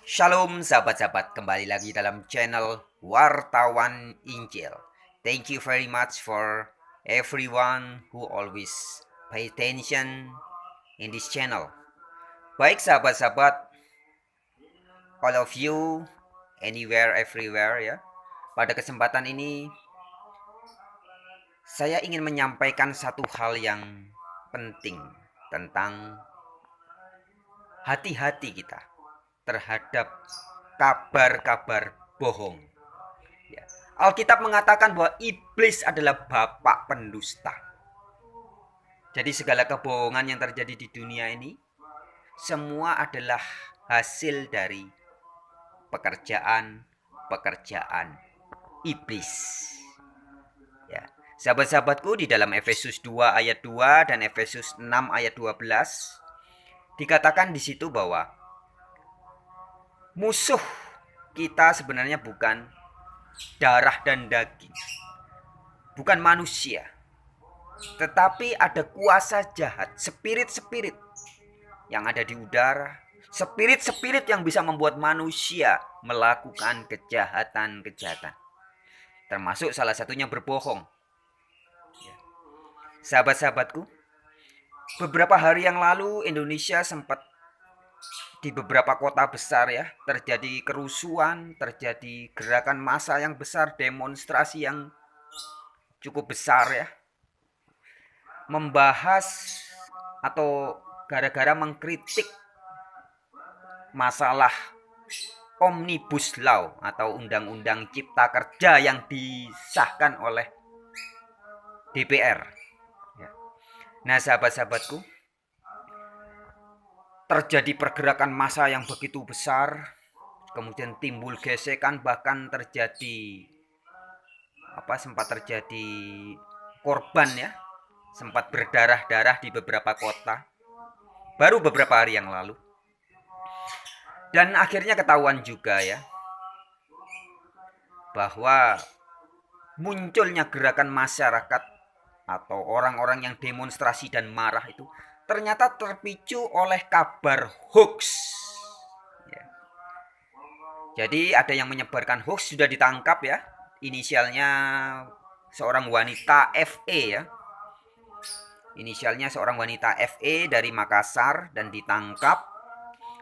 Shalom sahabat-sahabat, kembali lagi dalam channel Wartawan Injil. Thank you very much for everyone who always pay attention in this channel. Baik sahabat-sahabat, all of you, anywhere, everywhere ya. Pada kesempatan ini, saya ingin menyampaikan satu hal yang penting tentang hati-hati kita terhadap kabar-kabar bohong. Ya. Alkitab mengatakan bahwa iblis adalah bapak pendusta. Jadi segala kebohongan yang terjadi di dunia ini semua adalah hasil dari pekerjaan iblis. Ya. Sahabat-sahabatku, di dalam Efesus 2 ayat 2 dan Efesus 6 ayat 12 dikatakan di situ bahwa musuh kita sebenarnya bukan darah dan daging, bukan manusia, tetapi ada kuasa jahat, spirit-spirit yang ada di udara, spirit-spirit yang bisa membuat manusia melakukan kejahatan-kejahatan, termasuk salah satunya berbohong. Sahabat-sahabatku, beberapa hari yang lalu Indonesia sempat di beberapa kota besar ya terjadi kerusuhan, terjadi gerakan massa yang besar, demonstrasi yang cukup besar ya, membahas atau gara-gara mengkritik masalah Omnibus Law atau Undang-Undang Cipta Kerja yang disahkan oleh DPR. Nah sahabat-sahabatku, terjadi pergerakan massa yang begitu besar, kemudian timbul gesekan, bahkan sempat terjadi korban ya, sempat berdarah-darah di beberapa kota baru beberapa hari yang lalu. Dan akhirnya ketahuan juga ya bahwa munculnya gerakan masyarakat atau orang-orang yang demonstrasi dan marah itu ternyata terpicu oleh kabar hoax. Ya. Jadi ada yang menyebarkan hoax, sudah ditangkap ya. Inisialnya seorang wanita FE ya. Inisialnya seorang wanita FE dari Makassar dan ditangkap.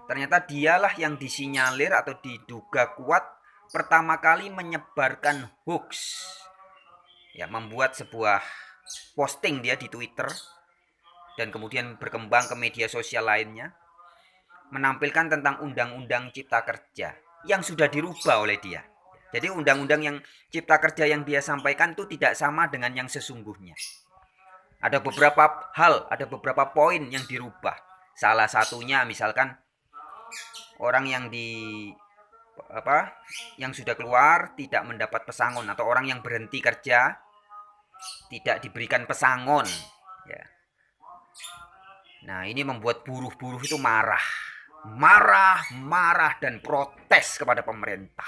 Ternyata dialah yang disinyalir atau diduga kuat pertama kali menyebarkan hoax. Ya, membuat sebuah posting dia di Twitter dan kemudian berkembang ke media sosial lainnya, menampilkan tentang undang-undang cipta kerja yang sudah dirubah oleh dia. Jadi undang-undang yang cipta kerja yang dia sampaikan itu tidak sama dengan yang sesungguhnya. Ada beberapa hal, ada beberapa poin yang dirubah. Salah satunya misalkan orang yang sudah keluar tidak mendapat pesangon, atau orang yang berhenti kerja tidak diberikan pesangon ya. Nah, ini membuat buruh-buruh itu marah dan protes kepada pemerintah.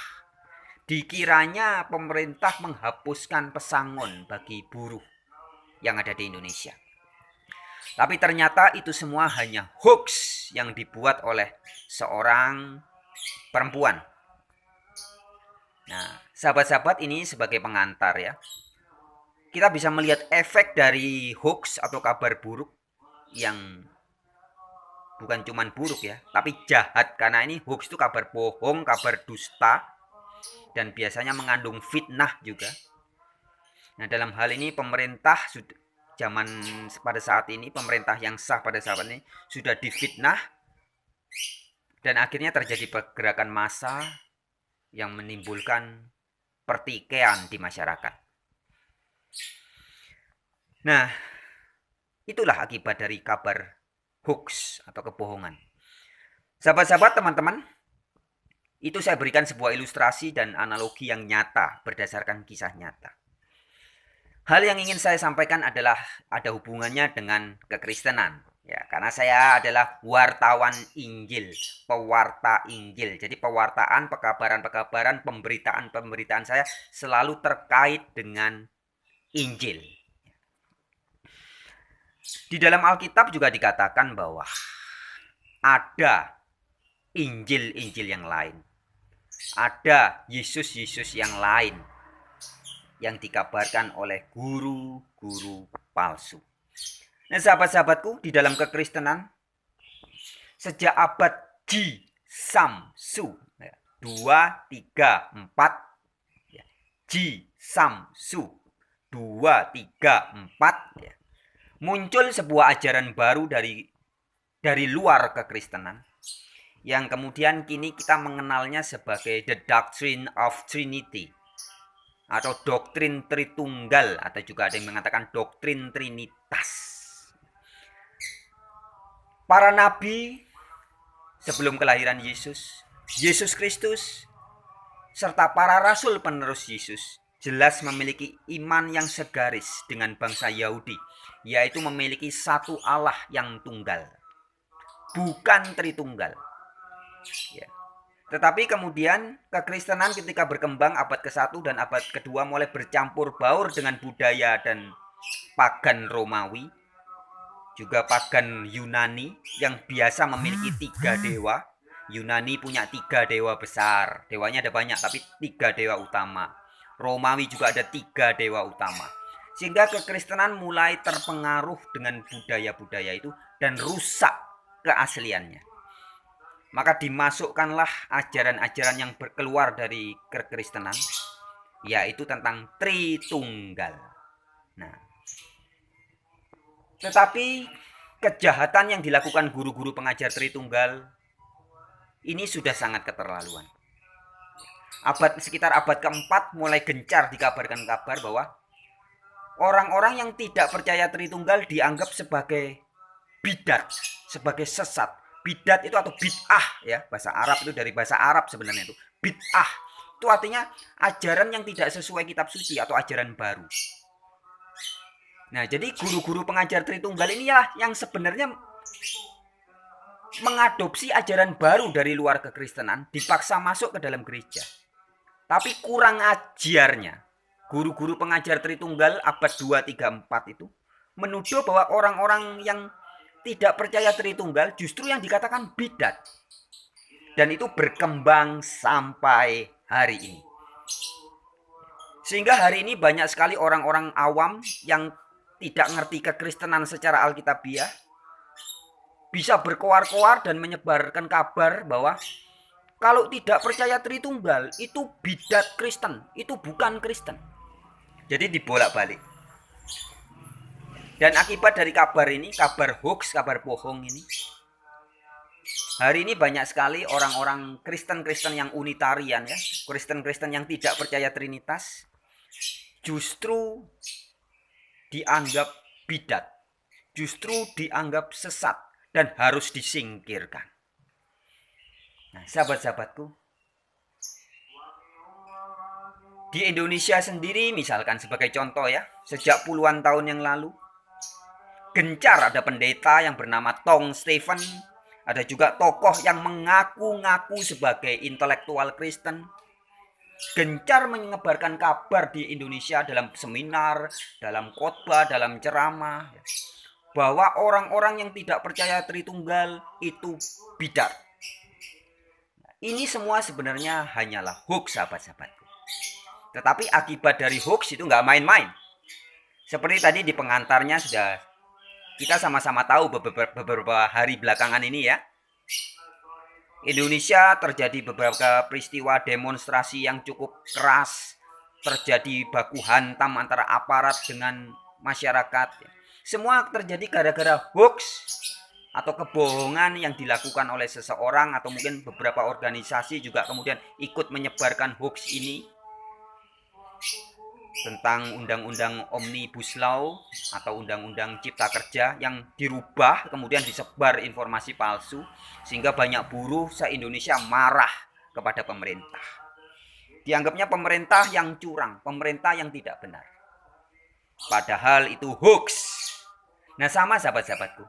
Dikiranya pemerintah menghapuskan pesangon bagi buruh yang ada di Indonesia. Tapi ternyata itu semua hanya hoax yang dibuat oleh seorang perempuan. Nah, sahabat-sahabat, ini sebagai pengantar ya. Kita bisa melihat efek dari hoax atau kabar buruk yang bukan cuman buruk ya, tapi jahat, karena ini hoax itu kabar bohong, kabar dusta, dan biasanya mengandung fitnah juga. Nah, dalam hal ini pemerintah pada saat ini, pemerintah yang sah pada saat ini sudah difitnah, dan akhirnya terjadi pergerakan massa yang menimbulkan pertikaian di masyarakat. Nah, itulah akibat dari kabar hoax atau kebohongan. Sahabat-sahabat, teman-teman, itu saya berikan sebuah ilustrasi dan analogi yang nyata berdasarkan kisah nyata. Hal yang ingin saya sampaikan adalah ada hubungannya dengan kekristenan. Ya, karena saya adalah wartawan Injil, pewarta Injil. Jadi pewartaan, pekabaran-pekabaran, pemberitaan-pemberitaan saya selalu terkait dengan Injil. Di dalam Alkitab juga dikatakan bahwa ada Injil-Injil yang lain. Ada Yesus-Yesus yang lain yang dikabarkan oleh guru-guru palsu. Nah, sahabat-sahabatku, di dalam kekristenan sejak abad Ji Samsu 2, 3, 4 Ji Samsu 2, 3, 4 muncul sebuah ajaran baru dari luar kekristenan yang kemudian kini kita mengenalnya sebagai The Doctrine of Trinity atau doktrin Tritunggal, atau juga ada yang mengatakan doktrin Trinitas. Para nabi sebelum kelahiran Yesus, Yesus Kristus, serta para rasul penerus Yesus jelas memiliki iman yang segaris dengan bangsa Yahudi, yaitu memiliki satu Allah yang tunggal, bukan Tritunggal. Ya. Tetapi kemudian kekristenan ketika berkembang abad ke-1 dan abad ke-2 mulai bercampur baur dengan budaya dan pagan Romawi, juga pagan Yunani yang biasa memiliki 3 dewa. Yunani punya 3 dewa besar, dewanya ada banyak tapi 3 dewa utama. Romawi juga ada 3 dewa utama. Sehingga kekristenan mulai terpengaruh dengan budaya-budaya itu dan rusak keasliannya. Maka dimasukkanlah ajaran-ajaran yang keluar dari kekristenan, yaitu tentang Tritunggal. Nah, tetapi kejahatan yang dilakukan guru-guru pengajar Tritunggal ini sudah sangat keterlaluan. Sekitar abad ke-4 mulai gencar dikabarkan kabar bahwa orang-orang yang tidak percaya Tritunggal dianggap sebagai bidat, sebagai sesat. Bidat itu atau bid'ah ya, bahasa Arab itu dari bahasa Arab sebenarnya itu. Bid'ah itu artinya ajaran yang tidak sesuai kitab suci atau ajaran baru. Nah, jadi guru-guru pengajar Tritunggal ini ya yang sebenarnya mengadopsi ajaran baru dari luar kekristenan, dipaksa masuk ke dalam gereja. Tapi kurang ajarnya. Guru-guru pengajar Tritunggal abad 2, 3, 4 itu menuduh bahwa orang-orang yang tidak percaya Tritunggal justru yang dikatakan bidat. Dan itu berkembang sampai hari ini. Sehingga hari ini banyak sekali orang-orang awam yang tidak ngerti kekristenan secara alkitabiah bisa berkoar-koar dan menyebarkan kabar bahwa kalau tidak percaya Tritunggal itu bidat Kristen, itu bukan Kristen. Jadi dibolak-balik. Dan akibat dari kabar ini, kabar hoax, kabar bohong ini, hari ini banyak sekali orang-orang Kristen-Kristen yang unitarian ya, Kristen-Kristen yang tidak percaya Trinitas, justru dianggap bidat, justru dianggap sesat dan harus disingkirkan. Nah, sahabat-sahabatku, di Indonesia sendiri misalkan sebagai contoh ya, sejak puluhan tahun yang lalu, gencar ada pendeta yang bernama Tong Stephen, ada juga tokoh yang mengaku-ngaku sebagai intelektual Kristen, gencar menyebarkan kabar di Indonesia dalam seminar, dalam khotbah, dalam ceramah, bahwa orang-orang yang tidak percaya Tritunggal itu bidat. Ini semua sebenarnya hanyalah hoax, sahabat-sahabatku. Tetapi akibat dari hoax itu nggak main-main. Seperti tadi di pengantarnya sudah kita sama-sama tahu beberapa hari belakangan ini ya. Indonesia terjadi beberapa peristiwa demonstrasi yang cukup keras. Terjadi baku hantam antara aparat dengan masyarakat. Semua terjadi gara-gara hoax atau kebohongan yang dilakukan oleh seseorang atau mungkin beberapa organisasi juga kemudian ikut menyebarkan hoax ini tentang undang-undang Omnibus Law atau undang-undang Cipta Kerja yang dirubah kemudian disebar informasi palsu sehingga banyak buruh se-Indonesia marah kepada pemerintah. Dianggapnya pemerintah yang curang, pemerintah yang tidak benar. Padahal itu hoax. Nah, sama sahabat-sahabatku.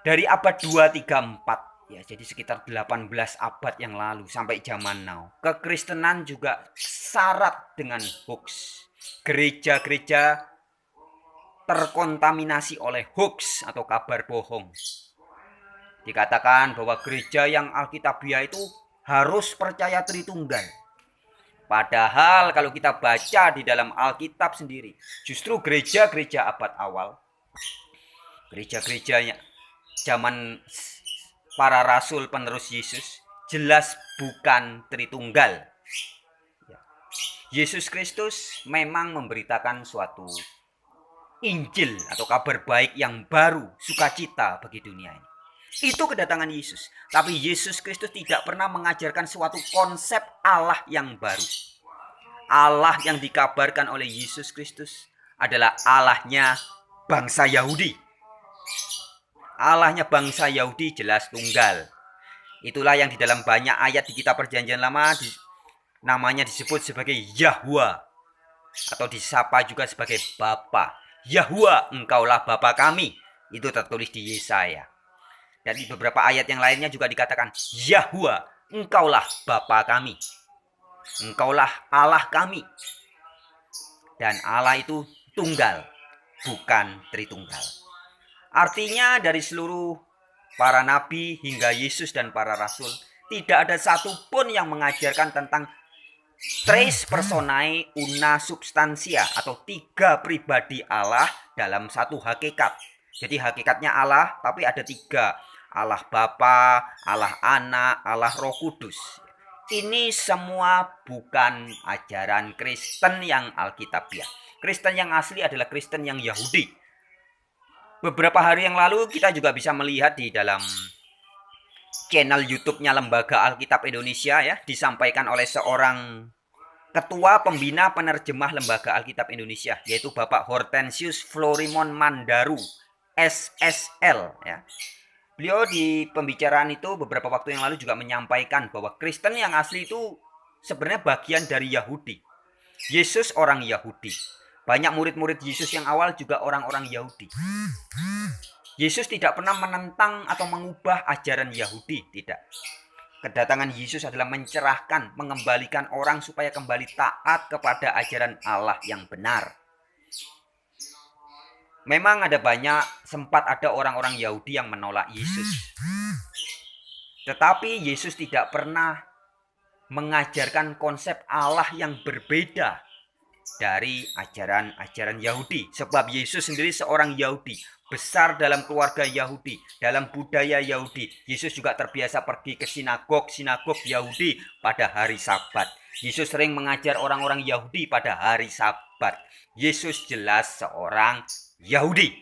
Dari abad 2, 3, 4 ya, jadi sekitar 18 abad yang lalu sampai zaman now, kekristenan juga syarat dengan hoax. Gereja-gereja terkontaminasi oleh hoax atau kabar bohong. Dikatakan bahwa gereja yang Alkitabiah itu harus percaya Tritunggal. Padahal kalau kita baca di dalam Alkitab sendiri, justru gereja-gereja abad awal, gereja-gerejanya zaman para rasul penerus Yesus, jelas bukan Tritunggal. Yesus Kristus memang memberitakan suatu Injil atau kabar baik yang baru, sukacita bagi dunia ini. Itu kedatangan Yesus. Tapi Yesus Kristus tidak pernah mengajarkan suatu konsep Allah yang baru. Allah yang dikabarkan oleh Yesus Kristus adalah Allahnya bangsa Yahudi. Allahnya bangsa Yahudi jelas tunggal. Itulah yang di dalam banyak ayat di kitab Perjanjian Lama namanya disebut sebagai Yahwa, atau disapa juga sebagai Bapa. Yahwa, engkaulah Bapa kami. Itu tertulis di Yesaya. Dan di beberapa ayat yang lainnya juga dikatakan, Yahwa, engkaulah Bapa kami. Engkaulah Allah kami. Dan Allah itu tunggal, bukan Tritunggal. Artinya dari seluruh para nabi hingga Yesus dan para rasul, tidak ada satupun yang mengajarkan tentang tres personae una substantia, atau tiga pribadi Allah dalam satu hakikat. Jadi hakikatnya Allah, tapi ada tiga. Allah Bapa, Allah Anak, Allah Roh Kudus. Ini semua bukan ajaran Kristen yang Alkitabiah. Kristen yang asli adalah Kristen yang Yahudi. Beberapa hari yang lalu kita juga bisa melihat di dalam channel YouTube-nya Lembaga Alkitab Indonesia, ya, disampaikan oleh seorang Ketua Pembina Penerjemah Lembaga Alkitab Indonesia, yaitu Bapak Hortensius Florimon Mandaru, SSL, ya. Beliau di pembicaraan itu beberapa waktu yang lalu juga menyampaikan bahwa Kristen yang asli itu sebenarnya bagian dari Yahudi. Yesus orang Yahudi. Banyak murid-murid Yesus yang awal juga orang-orang Yahudi. Yesus tidak pernah menentang atau mengubah ajaran Yahudi, tidak. Kedatangan Yesus adalah mencerahkan, mengembalikan orang supaya kembali taat kepada ajaran Allah yang benar. Memang sempat ada orang-orang Yahudi yang menolak Yesus. Tetapi Yesus tidak pernah mengajarkan konsep Allah yang berbeda dari ajaran-ajaran Yahudi. Sebab Yesus sendiri seorang Yahudi, besar dalam keluarga Yahudi, dalam budaya Yahudi. Yesus juga terbiasa pergi ke sinagog Yahudi pada hari Sabat. Yesus sering mengajar orang-orang Yahudi pada hari Sabat. Yesus jelas seorang Yahudi.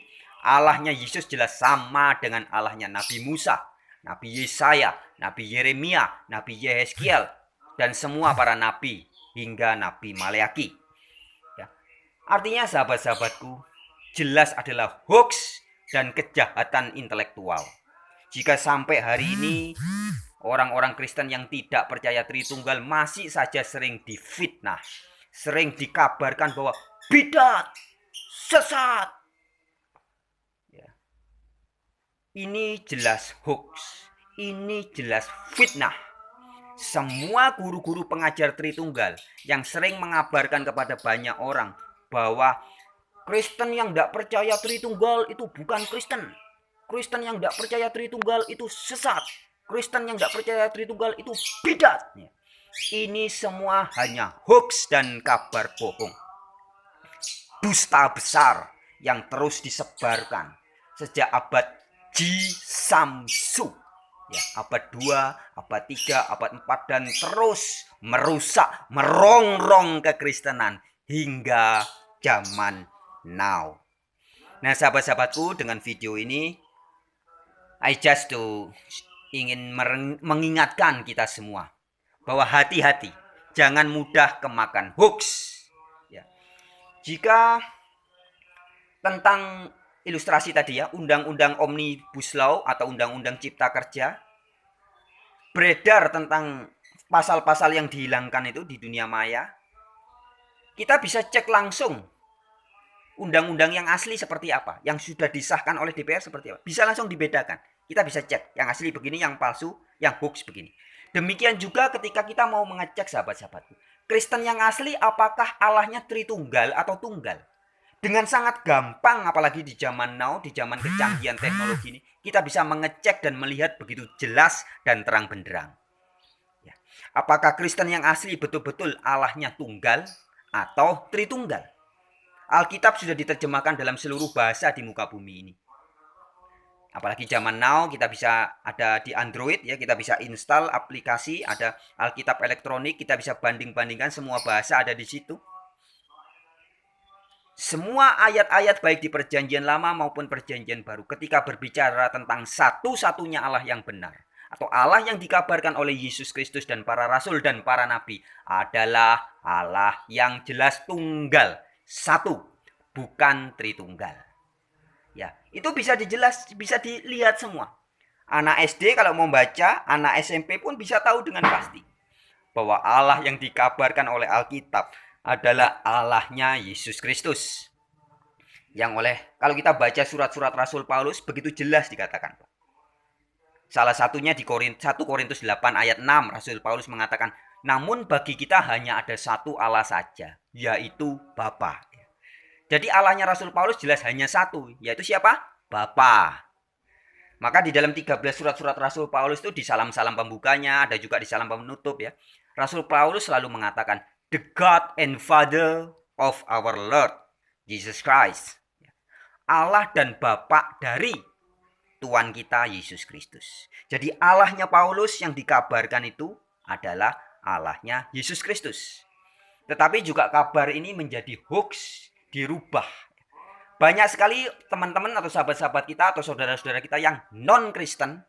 Allahnya Yesus jelas sama dengan Allahnya Nabi Musa, Nabi Yesaya, Nabi Yeremia, Nabi Yehezkiel, dan semua para nabi hingga Nabi Maleaki. Ya. Artinya sahabat-sahabatku, jelas adalah hoax dan kejahatan intelektual. Jika sampai hari ini orang-orang Kristen yang tidak percaya Tritunggal masih saja sering difitnah, sering dikabarkan bahwa bidat, sesat. Ya. Ini jelas hoax, ini jelas fitnah. Semua guru-guru pengajar Tritunggal yang sering mengabarkan kepada banyak orang bahwa Kristen yang tidak percaya Tritunggal itu bukan Kristen. Kristen yang tidak percaya Tritunggal itu sesat. Kristen yang tidak percaya Tritunggal itu bidat. Ini semua hanya hoax dan kabar bohong. Dusta besar yang terus disebarkan sejak abad Jisamsu. Ya, abad 2, abad 3, abad 4, dan terus merusak, merongrong kekristenan hingga zaman now. Nah, sahabat-sahabatku, dengan video ini I just ingin mengingatkan kita semua bahwa hati-hati, jangan mudah kemakan hoax. Ya. Jika tentang ilustrasi tadi, ya, undang-undang Omnibus Law atau undang-undang Cipta Kerja, beredar tentang pasal-pasal yang dihilangkan itu di dunia maya, kita bisa cek langsung undang-undang yang asli seperti apa, yang sudah disahkan oleh DPR seperti apa. Bisa langsung dibedakan. Kita bisa cek yang asli begini, yang palsu, yang hoax begini. Demikian juga ketika kita mau mengecek, sahabat-sahabatku, Kristen yang asli apakah Allahnya Tritunggal atau tunggal. Dengan sangat gampang, apalagi di zaman now, di zaman kecanggihan teknologi ini, kita bisa mengecek dan melihat begitu jelas dan terang benderang. Ya. Apakah Kristen yang asli betul-betul Allahnya tunggal atau Tritunggal? Alkitab sudah diterjemahkan dalam seluruh bahasa di muka bumi ini. Apalagi zaman now, kita bisa ada di Android, ya, kita bisa install aplikasi, ada Alkitab elektronik, kita bisa banding-bandingkan semua bahasa ada di situ. Semua ayat-ayat baik di perjanjian lama maupun perjanjian baru ketika berbicara tentang satu-satunya Allah yang benar atau Allah yang dikabarkan oleh Yesus Kristus dan para rasul dan para nabi adalah Allah yang jelas tunggal, satu, bukan Tritunggal. Ya, itu bisa dilihat semua. Anak SD kalau mau baca, anak SMP pun bisa tahu dengan pasti bahwa Allah yang dikabarkan oleh Alkitab adalah Allahnya Yesus Kristus. Yang kalau kita baca surat-surat Rasul Paulus begitu jelas dikatakan. Salah satunya di 1 Korintus 8 ayat 6, Rasul Paulus mengatakan, namun bagi kita hanya ada satu Allah saja, yaitu Bapa. Jadi Allahnya Rasul Paulus jelas hanya satu, yaitu siapa? Bapa. Maka di dalam 13 surat-surat Rasul Paulus itu di salam-salam pembukanya, ada juga di salam penutup ya. Rasul Paulus selalu mengatakan, the God and Father of our Lord Jesus Christ. Allah dan Bapa dari Tuhan kita Yesus Kristus. Jadi Allahnya Paulus yang dikabarkan itu adalah Allahnya Yesus Kristus. Tetapi juga kabar ini menjadi hoax, dirubah. Banyak sekali teman-teman atau sahabat-sahabat kita atau saudara-saudara kita yang non-Kristen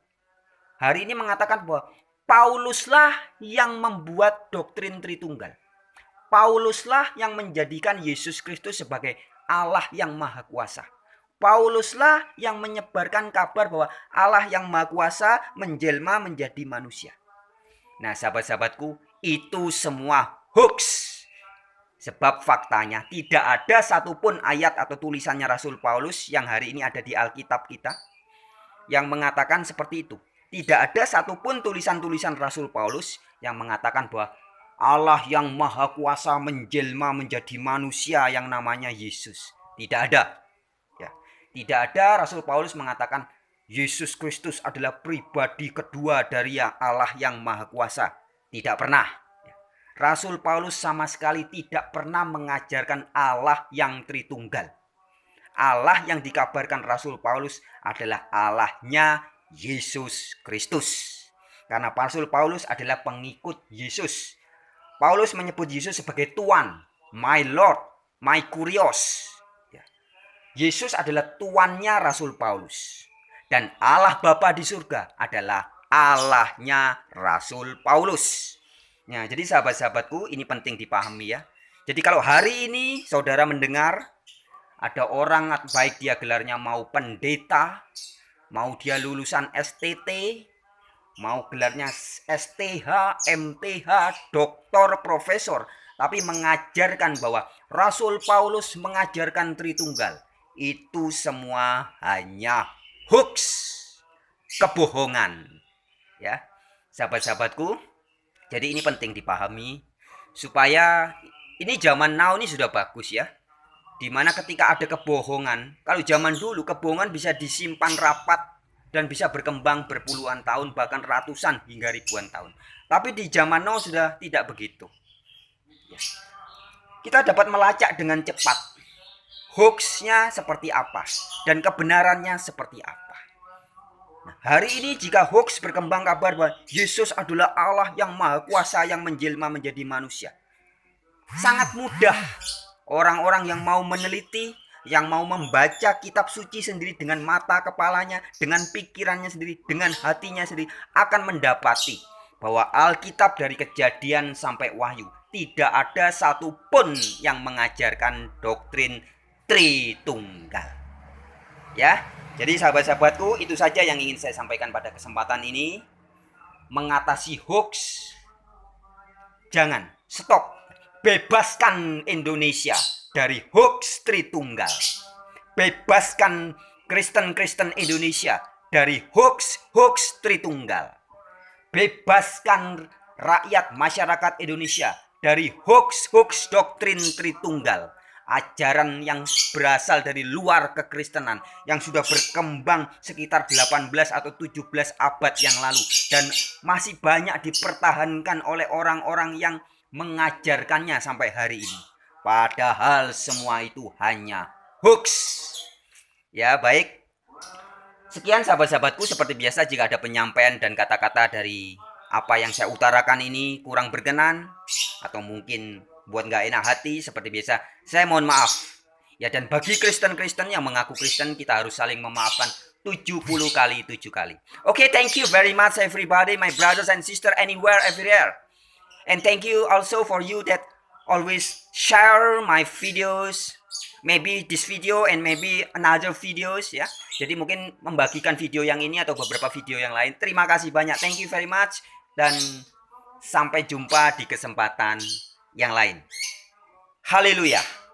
hari ini mengatakan bahwa Pauluslah yang membuat doktrin Tritunggal. Pauluslah yang menjadikan Yesus Kristus sebagai Allah yang Maha Kuasa. Pauluslah yang menyebarkan kabar bahwa Allah yang Maha Kuasa menjelma menjadi manusia. Nah, sahabat-sahabatku, itu semua hoax. Sebab faktanya tidak ada satupun ayat atau tulisannya Rasul Paulus yang hari ini ada di Alkitab kita yang mengatakan seperti itu. Tidak ada satupun tulisan-tulisan Rasul Paulus yang mengatakan bahwa Allah yang Maha Kuasa menjelma menjadi manusia yang namanya Yesus. Tidak ada. Ya. Tidak ada Rasul Paulus mengatakan Yesus Kristus adalah pribadi kedua dari Allah yang Maha Kuasa. Tidak pernah. Ya. Rasul Paulus sama sekali tidak pernah mengajarkan Allah yang Tritunggal. Allah yang dikabarkan Rasul Paulus adalah Allahnya Yesus Kristus. Karena Rasul Paulus adalah pengikut Yesus. Paulus menyebut Yesus sebagai Tuhan, my Lord, my Kurios. Yesus adalah tuannya Rasul Paulus. Dan Allah Bapa di surga adalah Allahnya Rasul Paulus. Nah, jadi sahabat-sahabatku, ini penting dipahami ya. Jadi kalau hari ini saudara mendengar ada orang, baik dia gelarnya mau pendeta, mau dia lulusan STT, mau gelarnya STH, MTH, doktor, profesor, tapi mengajarkan bahwa Rasul Paulus mengajarkan Tritunggal. Itu semua hanya hoax, kebohongan. Ya, sahabat-sahabatku, jadi ini penting dipahami supaya ini zaman now ini sudah bagus ya. Dimana ketika ada kebohongan, kalau zaman dulu kebohongan bisa disimpan rapat dan bisa berkembang berpuluhan tahun, bahkan ratusan hingga ribuan tahun. Tapi di zaman now sudah tidak begitu. Kita dapat melacak dengan cepat hoaxnya seperti apa dan kebenarannya seperti apa. Nah, hari ini jika hoax berkembang kabar bahwa Yesus adalah Allah yang Maha Kuasa yang menjelma menjadi manusia, sangat mudah orang-orang yang mau meneliti, yang mau membaca kitab suci sendiri dengan mata kepalanya, dengan pikirannya sendiri, dengan hatinya sendiri, akan mendapati bahwa Alkitab dari Kejadian sampai Wahyu tidak ada satupun yang mengajarkan doktrin Tritunggal. Ya, jadi sahabat-sahabatku, itu saja yang ingin saya sampaikan pada kesempatan ini. Mengatasi hoax, jangan, stop. Bebaskan Indonesia dari hoax Tritunggal. Bebaskan Kristen-Kristen Indonesia dari hoax Tritunggal. Bebaskan rakyat masyarakat Indonesia dari hoax doktrin Tritunggal. ajaran yang berasal dari luar kekristenan yang sudah berkembang sekitar 18 atau 17 abad yang lalu dan masih banyak dipertahankan oleh orang-orang yang mengajarkannya sampai hari ini. Padahal semua itu hanya hoax. Ya, baik. Sekian sahabat-sahabatku, seperti biasa jika ada penyampaian dan kata-kata dari apa yang saya utarakan ini kurang berkenan atau mungkin buat nggak enak hati, seperti biasa saya mohon maaf ya. Dan bagi Kristen-Kristen yang mengaku Kristen, kita harus saling memaafkan 70 kali 7 kali. Oke, thank you very much everybody, my brothers and sisters anywhere, everywhere. And thank you also for you that always share my videos, maybe this video and maybe another videos ya. Jadi mungkin membagikan video yang ini atau beberapa video yang lain. Terima kasih banyak, thank you very much, dan sampai jumpa di kesempatan yang lain. Haleluya.